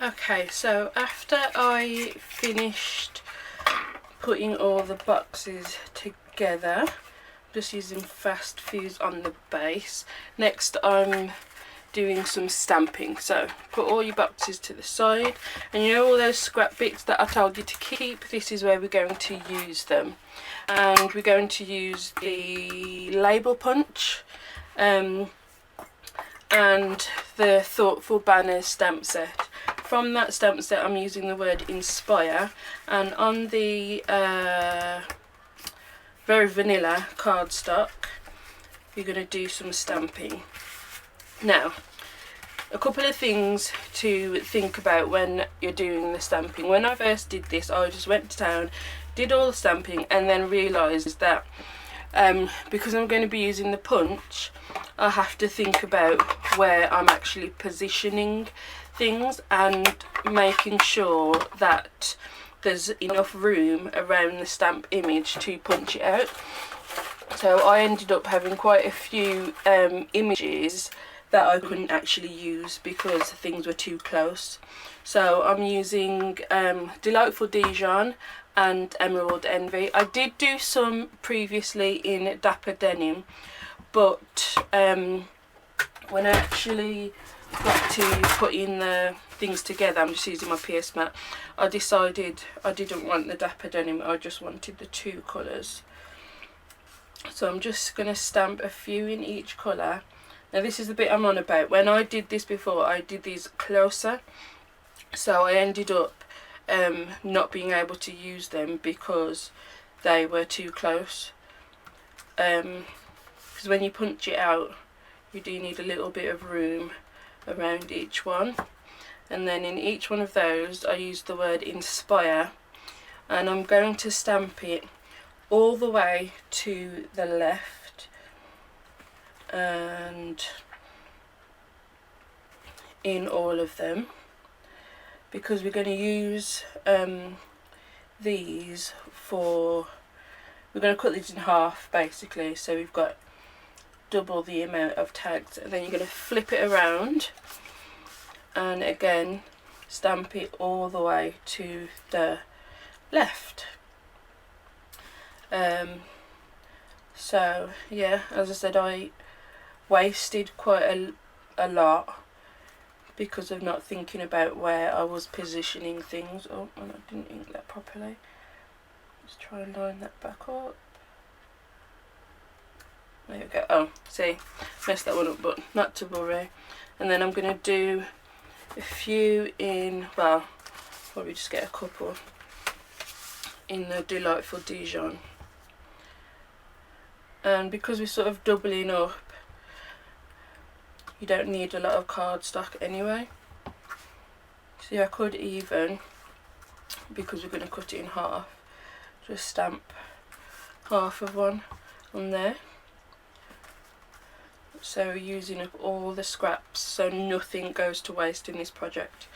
Okay, so after I finished putting all the boxes together, just using fast fuse on the base, next I'm doing some stamping. So put all your boxes to the side, and you know all those scrap bits that I told you to keep, this is where we're going to use them. And we're going to use the label punch and the Thoughtful Banners stamp set. From that stamp set I'm using the word inspire, and on the very vanilla cardstock you're going to do some stamping. Now, a couple of things to think about when you're doing the stamping. When I first did this, I just went to town, did all the stamping, and then realised that because I'm going to be using the punch, I have to think about where I'm actually positioning things and making sure that there's enough room around the stamp image to punch it out. So I ended up having quite a few images that I couldn't actually use because things were too close. So I'm using Delightful Dijon and Emerald Envy. I did do some previously in Dapper Denim, but when I actually got to put in the things together, I'm just using my PS mat, I decided I didn't want the Dapper Denim, I just wanted the two colours. So I'm just going to stamp a few in each colour. Now this is the bit I'm on about. When I did this before, I did these closer, so I ended up not being able to use them because they were too close. Because when you punch it out, you do need a little bit of room around each one. And then in each one of those I use the word inspire, and I'm going to stamp it all the way to the left and in all of them, because we're going to use these for, we're going to cut these in half basically, so we've got double the amount of tags, and then you're going to flip it around and again stamp it all the way to the left. So yeah, as I said, I wasted quite a lot because of not thinking about where I was positioning things. Oh, and I didn't ink that properly. Let's try and line that back up. There we go. Oh, see, messed that one up, but not to worry. And then I'm going to do a few in, well, probably just get a couple in the Delightful Dijon. And because we're sort of doubling up, you don't need a lot of cardstock anyway. See, I could even, because we're going to cut it in half, just stamp half of one on there. So we're using up all the scraps, so nothing goes to waste in this project.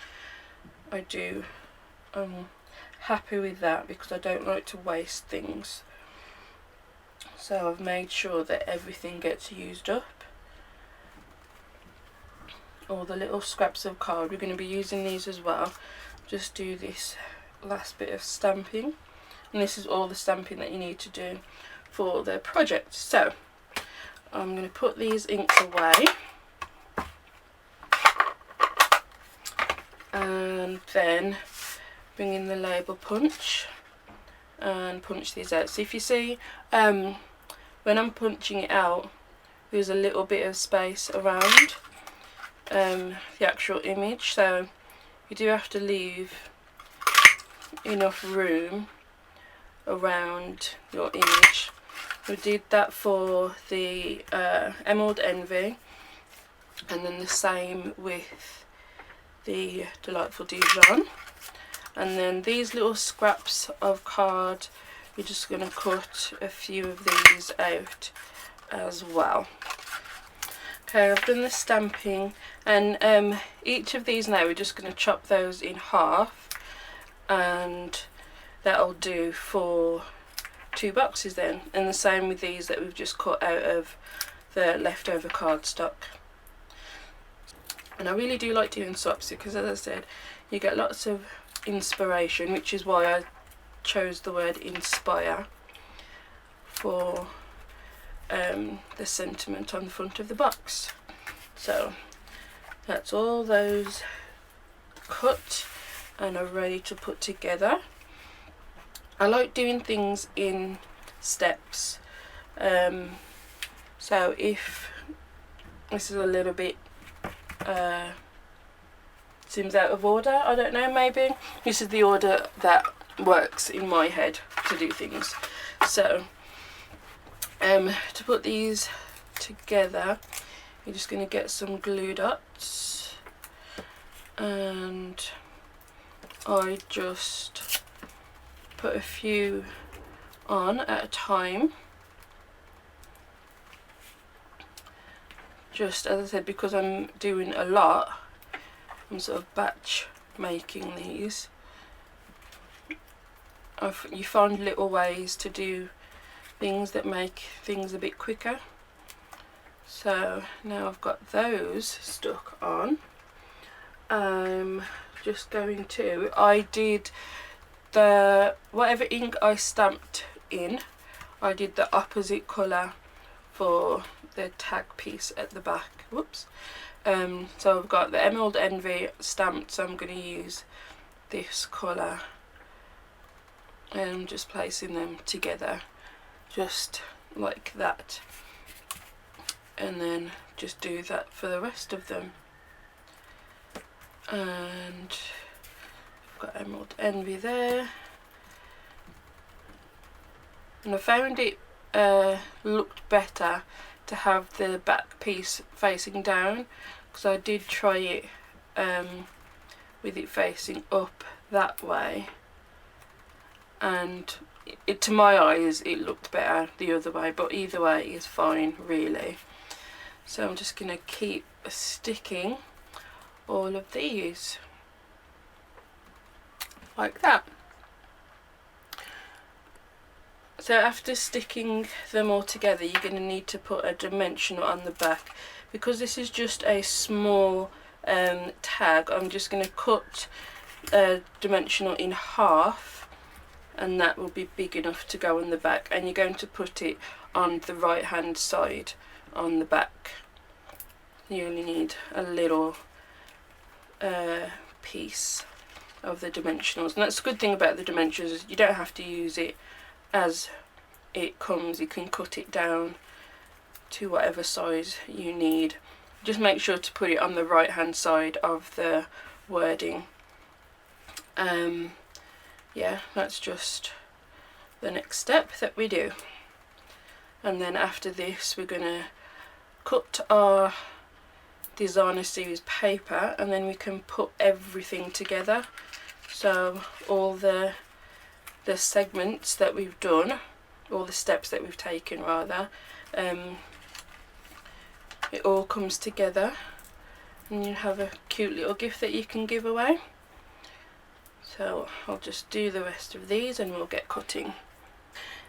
I'm happy with that because I don't like to waste things. So I've made sure that everything gets used up. All the little scraps of card, we're going to be using these as well. Just do this last bit of stamping, and this is all the stamping that you need to do for the project. So I'm going to put these inks away and then bring in the label punch and punch these out. So if you see, when I'm punching it out, there's a little bit of space around the actual image, so you do have to leave enough room around your image. We did that for the Emerald Envy, and then the same with the Delightful Dijon. And then these little scraps of card, we're just going to cut a few of these out as well. Okay, I've done the stamping, and each of these now we're just going to chop those in half, and that'll do for 2 boxes then. And the same with these that we've just cut out of the leftover cardstock. And I really do like doing swaps because, as I said, you get lots of inspiration, which is why I chose the word inspire for the sentiment on the front of the box. So that's all those cut and are ready to put together. I like doing things in steps, so if this is a little bit seems out of order, I don't know, maybe this is the order that works in my head to do things. So to put these together, you're just going to get some glue dots, and I just put a few on at a time, just as I said, because I'm doing a lot. I'm sort of batch making these. You find little ways to do things that make things a bit quicker. So now I've got those stuck on, I'm just going to, I did the, whatever ink I stamped in, I did the opposite colour for the tag piece at the back. Whoops. So I've got the Emerald Envy stamped, so I'm going to use this colour, and I'm just placing them together just like that, and then just do that for the rest of them. And I've got Emerald Envy there, and I found it looked better to have the back piece facing down, because I did try it with it facing up that way, and it, to my eyes, it looked better the other way, but either way is fine really. So I'm just going to keep sticking all of these like that. So after sticking them all together, you're going to need to put a dimensional on the back. Because this is just a small tag, I'm just going to cut a dimensional in half, and that will be big enough to go on the back, and you're going to put it on the right hand side on the back. You only need a little piece of the dimensionals, and that's the good thing about the dimensionals, you don't have to use it as it comes. You can cut it down to whatever size you need. Just make sure to put it on the right hand side of the wording. Yeah, that's just the next step that we do. And then after this, we're going to cut our designer series paper, and then we can put everything together. So all the segments that we've done, all the steps that we've taken rather, it all comes together, and you have a cute little gift that you can give away. So I'll just do the rest of these and we'll get cutting.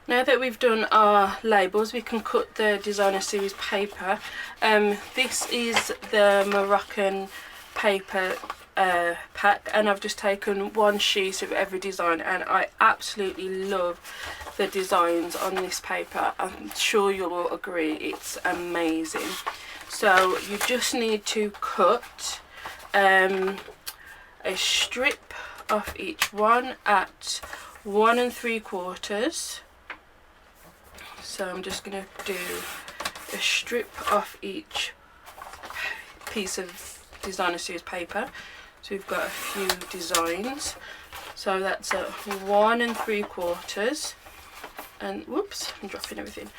Now that we've done our labels, we can cut the designer series paper. This is the Moroccan paper pack, and I've just taken one sheet of every design, and I absolutely love the designs on this paper. I'm sure you'll all agree, it's amazing. So you just need to cut a strip off each one at 1 3/4. So I'm just going to do a strip off each piece of designer series paper. So we've got a few designs. So that's a 1 3/4, and whoops, I'm dropping everything.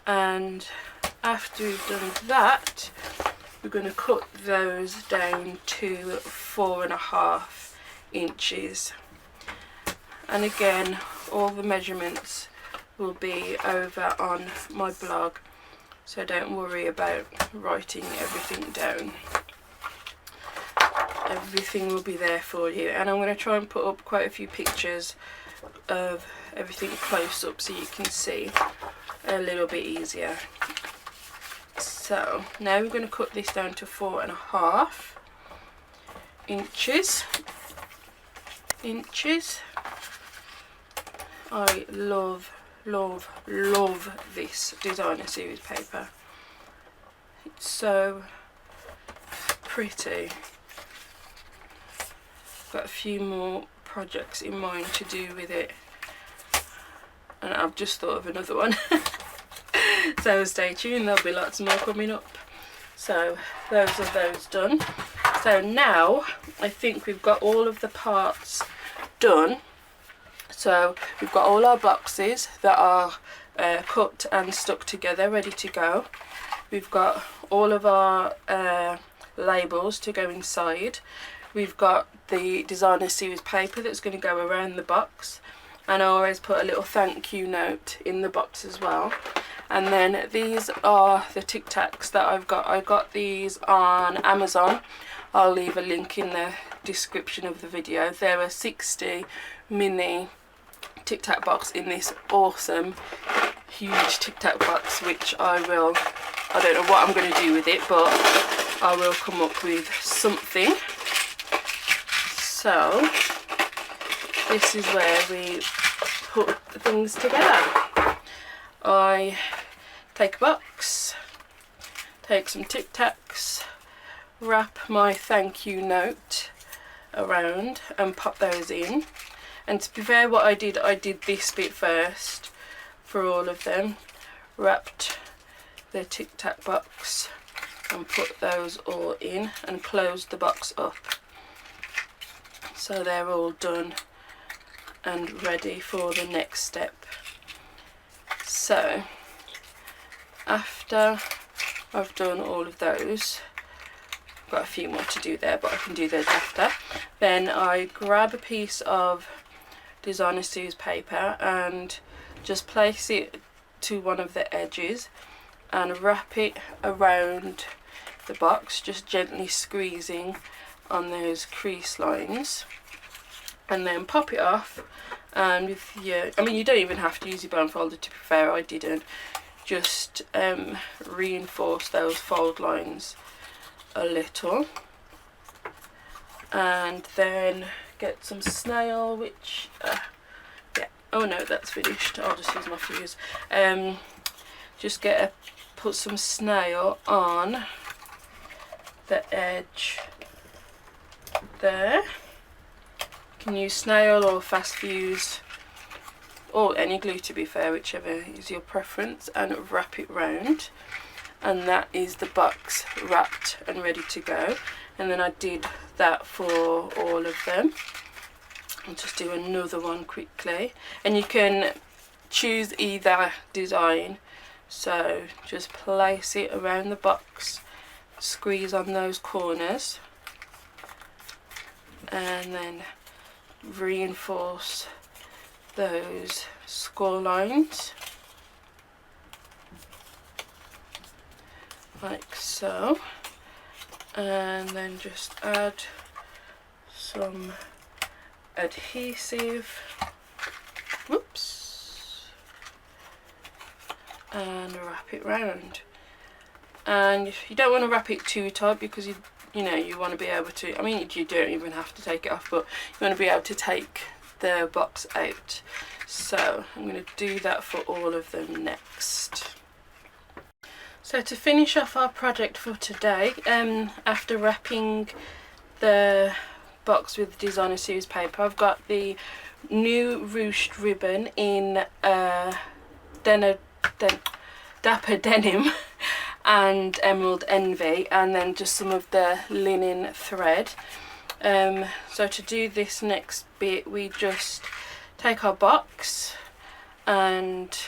And after we've done that, we're going to cut those down to 4.5 inches. And again, all the measurements will be over on my blog, so don't worry about writing everything down. Everything will be there for you, and I'm going to try and put up quite a few pictures of everything close up so you can see a little bit easier. So now we're going to cut this down to 4.5, inches. I love this designer series paper. It's so pretty. Got a few more projects in mind to do with it, and I've just thought of another one. So stay tuned, there'll be lots more coming up. So those are those done. So now I think we've got all of the parts done. So we've got all our boxes that are cut and stuck together, ready to go. We've got all of our labels to go inside. We've got the designer series paper that's going to go around the box, and I always put a little thank you note in the box as well. And then these are the Tic Tacs that I've got. I got these on Amazon. I'll leave a link in the description of the video. They're a 60 mini Tic Tac box in this awesome huge Tic Tac box, which I don't know what I'm going to do with it, but I will come up with something. So this is where we put the things together. I take a box, take some Tic Tacs, wrap my thank you note around and pop those in. And to be fair, what I did this bit first for all of them. Wrapped the Tic Tac box and put those all in and closed the box up. So they're all done and ready for the next step. So after I've done all of those, I've got a few more to do there, but I can do those after. Then I grab a piece of designer series paper and just place it to one of the edges and wrap it around the box, just gently squeezing on those crease lines, and then pop it off. And with your, I mean, you don't even have to use your bone folder, to be fair, I didn't. Just reinforce those fold lines a little, and then get some snail, which yeah, oh no, that's finished, I'll just use my fuse. Just put some snail on the edge there. You can use snail or fast fuse or any glue, to be fair, whichever is your preference, and wrap it round. And that is the box wrapped and ready to go. And then I did that for all of them. I'll just do another one quickly, and you can choose either design. So just place it around the box, squeeze on those corners, and then reinforce those score lines like so, and then just add some adhesive, whoops, and wrap it round. And you don't want to wrap it too tight, because you want to be able to, I mean, you don't even have to take it off, but you want to be able to take the box out. So I'm going to do that for all of them next. So to finish off our project for today, after wrapping the box with designer series paper, I've got the new ruched ribbon in Dapper Denim and Emerald Envy, and then just some of the linen thread. So to do this next bit, we just take our box and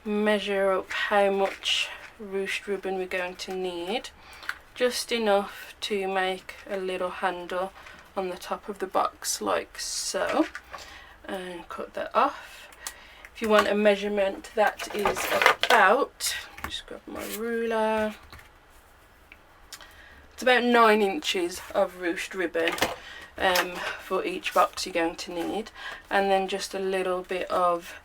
measure up how much ruched ribbon we're going to need, just enough to make a little handle on the top of the box like so, and cut that off. If you want a measurement, that is about, just grab my ruler, it's about 9 inches of ruched ribbon for each box you're going to need, and then just a little bit of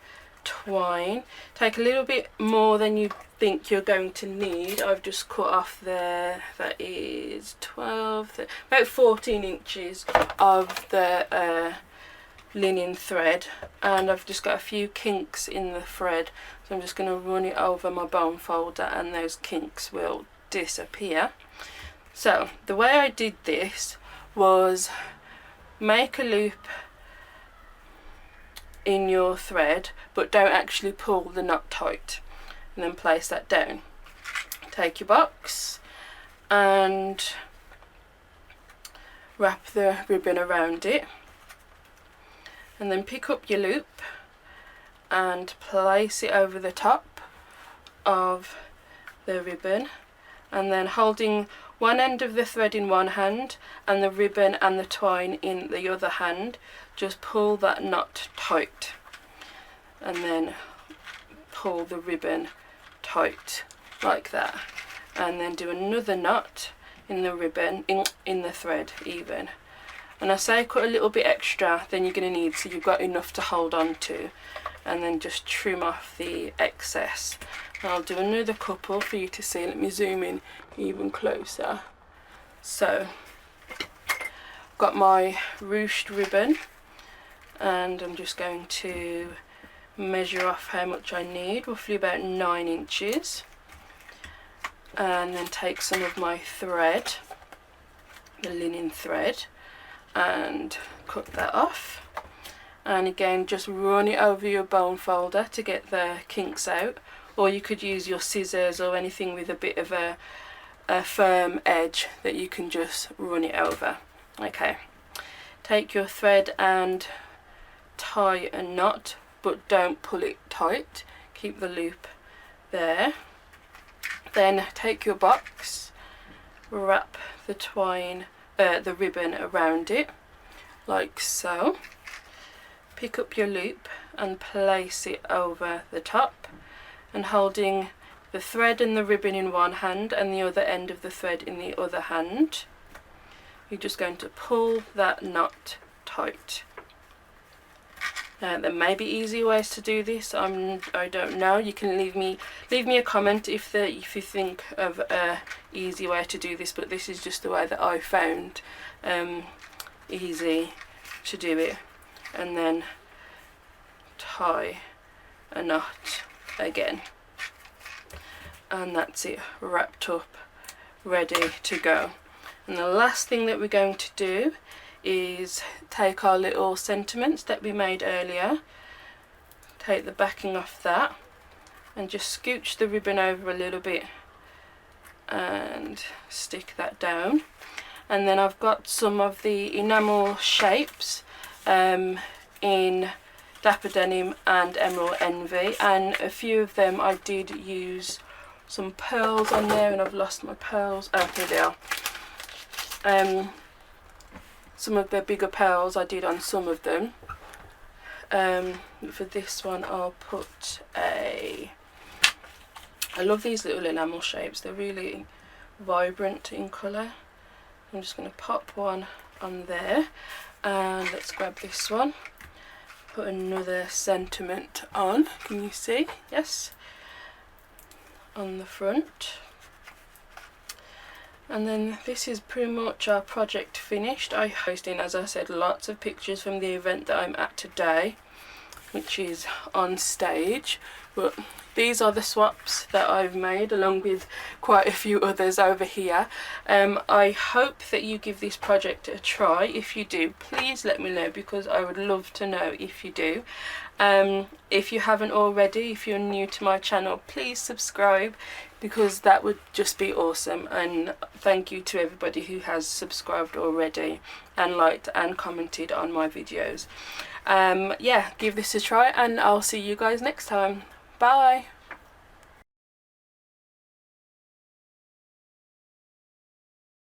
twine. Take a little bit more than you think you're going to need. I've just cut off there, that is 12, about 14 inches of the linen thread, and I've just got a few kinks in the thread, so I'm just going to run it over my bone folder and those kinks will disappear. So the way I did this was make a loop in your thread, but don't actually pull the knot tight, and then place that down. Take your box and wrap the ribbon around it, and then pick up your loop and place it over the top of the ribbon, and then holding one end of the thread in one hand and the ribbon and the twine in the other hand, just pull that knot tight, and then pull the ribbon tight like that, and then do another knot in the ribbon, in the thread even. And I say cut a little bit extra than you're going to need, so you've got enough to hold on to, and then just trim off the excess. And I'll do another couple for you to see. Let me zoom in even closer. So I've got my ruched ribbon, and I'm just going to measure off how much I need, roughly about 9 inches, and then take some of my thread, the linen thread, and cut that off. And again, just run it over your bone folder to get the kinks out, or you could use your scissors or anything with a bit of a firm edge that you can just run it over. Okay, take your thread and tie a knot, but don't pull it tight, keep the loop there. Then take your box, wrap the twine, the ribbon around it like so, pick up your loop and place it over the top, and holding the thread and the ribbon in one hand and the other end of the thread in the other hand, you're just going to pull that knot tight. Now there may be easier ways to do this. I don't know. You can leave me a comment if you think of a easy way to do this, but this is just the way that I found easy to do it. And then tie a knot again, and that's it, wrapped up, ready to go. And the last thing that we're going to do is take our little sentiments that we made earlier, take the backing off that, and just scooch the ribbon over a little bit and stick that down. And then I've got some of the enamel shapes in Dapper Denim and Emerald Envy, and a few of them I did use some pearls on there, and I've lost my pearls. Oh, here they are. Some of the bigger pearls I did on some of them. For this one I'll put I love these little enamel shapes, they're really vibrant in colour. I'm just going to pop one on there, and let's grab this one, put another sentiment on, can you see? Yes, on the front. And then this is pretty much our project finished. I posted, as I said, lots of pictures from the event that I'm at today, which is on stage, but these are the swaps that I've made, along with quite a few others over here. I hope that you give this project a try. If you do, please let me know, because I would love to know if you do. If you haven't already, if you're new to my channel, please subscribe, because that would just be awesome. And thank you to everybody who has subscribed already and liked and commented on my videos. Yeah, give this a try, and I'll see you guys next time. Bye.